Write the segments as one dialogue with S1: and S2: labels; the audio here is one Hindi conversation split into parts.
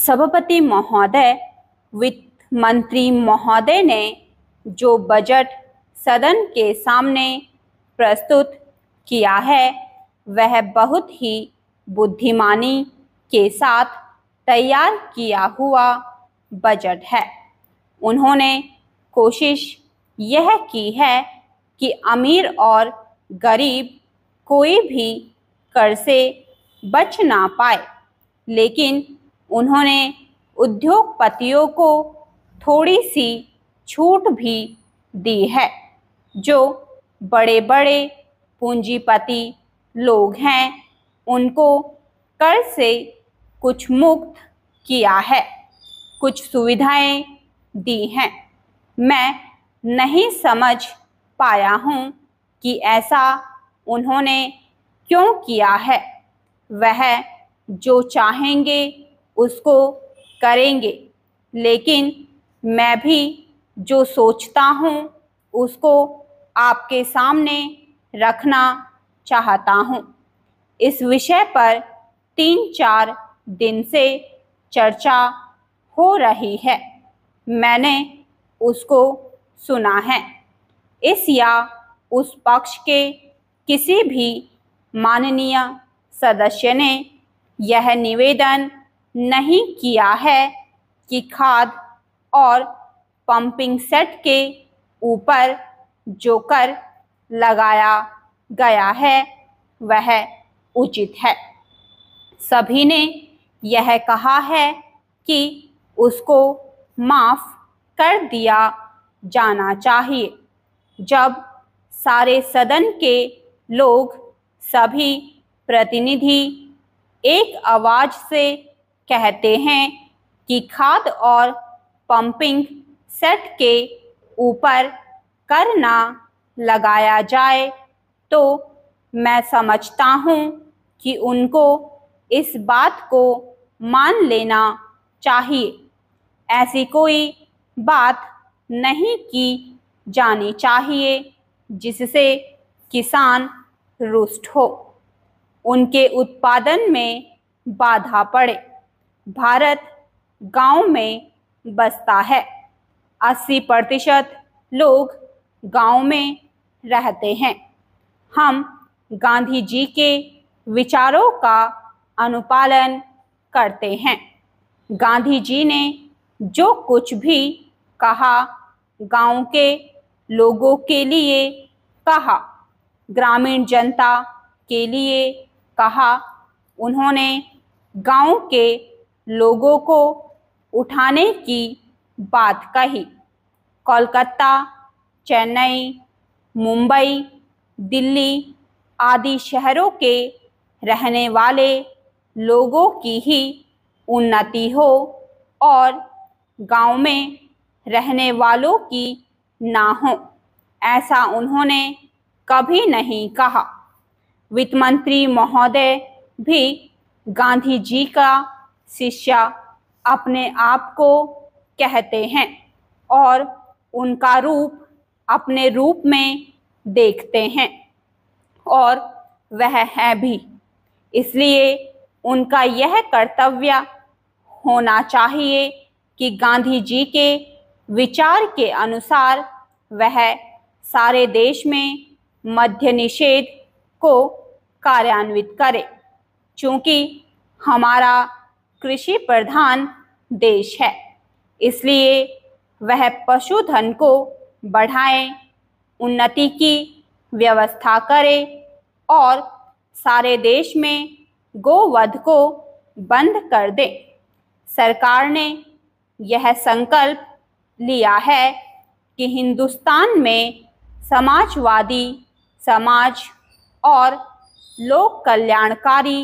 S1: सभापति महोदय, वित्त मंत्री महोदय ने जो बजट सदन के सामने प्रस्तुत किया है वह बहुत ही बुद्धिमानी के साथ तैयार किया हुआ बजट है। उन्होंने कोशिश यह की है कि अमीर और गरीब कोई भी कर से बच ना पाए, लेकिन उन्होंने उद्योगपतियों को थोड़ी सी छूट भी दी है। जो बड़े बड़े पूंजीपति लोग हैं उनको कर से कुछ मुक्त किया है, कुछ सुविधाएं दी हैं। मैं नहीं समझ पाया हूँ कि ऐसा उन्होंने क्यों किया है। वह जो चाहेंगे उसको करेंगे, लेकिन मैं भी जो सोचता हूँ उसको आपके सामने रखना चाहता हूँ। इस विषय पर 3-4 दिन से चर्चा हो रही है। मैंने उसको सुना है। इस या उस पक्ष के किसी भी माननीय सदस्य ने यह निवेदन नहीं किया है कि खाद और पंपिंग सेट के ऊपर जो कर लगाया गया है वह उचित है। सभी ने यह कहा है कि उसको माफ़ कर दिया जाना चाहिए। जब सारे सदन के लोग, सभी प्रतिनिधि एक आवाज़ से कहते हैं कि खाद और पंपिंग सेट के ऊपर कर ना लगाया जाए, तो मैं समझता हूँ कि उनको इस बात को मान लेना चाहिए। ऐसी कोई बात नहीं की जानी चाहिए जिससे किसान रुष्ट हो, उनके उत्पादन में बाधा पड़े। भारत गांव में बसता है। 80% लोग गांव में रहते हैं। हम गांधी जी के विचारों का अनुपालन करते हैं। गांधी जी ने जो कुछ भी कहा गांव के लोगों के लिए कहा, ग्रामीण जनता के लिए कहा। उन्होंने गांव के लोगों को उठाने की बात कही। कोलकाता, चेन्नई, मुंबई, दिल्ली आदि शहरों के रहने वाले लोगों की ही उन्नति हो और गांव में रहने वालों की ना हो, ऐसा उन्होंने कभी नहीं कहा। वित्त मंत्री महोदय भी गांधी जी का शिष्य अपने आप को कहते हैं और उनका रूप अपने रूप में देखते हैं, और वह है भी। इसलिए उनका यह कर्तव्य होना चाहिए कि गांधी जी के विचार के अनुसार वह सारे देश में मद्य निषेध को कार्यान्वित करे। चूँकि हमारा कृषि प्रधान देश है, इसलिए वह पशुधन को बढ़ाए, उन्नति की व्यवस्था करे और सारे देश में गोवध को बंद कर दे। सरकार ने यह संकल्प लिया है कि हिंदुस्तान में समाजवादी समाज और लोक कल्याणकारी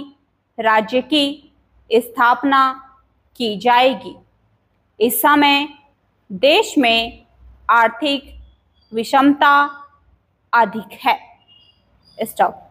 S1: राज्य की स्थापना की जाएगी। इस समय देश में आर्थिक विषमता अधिक है। स्टॉप।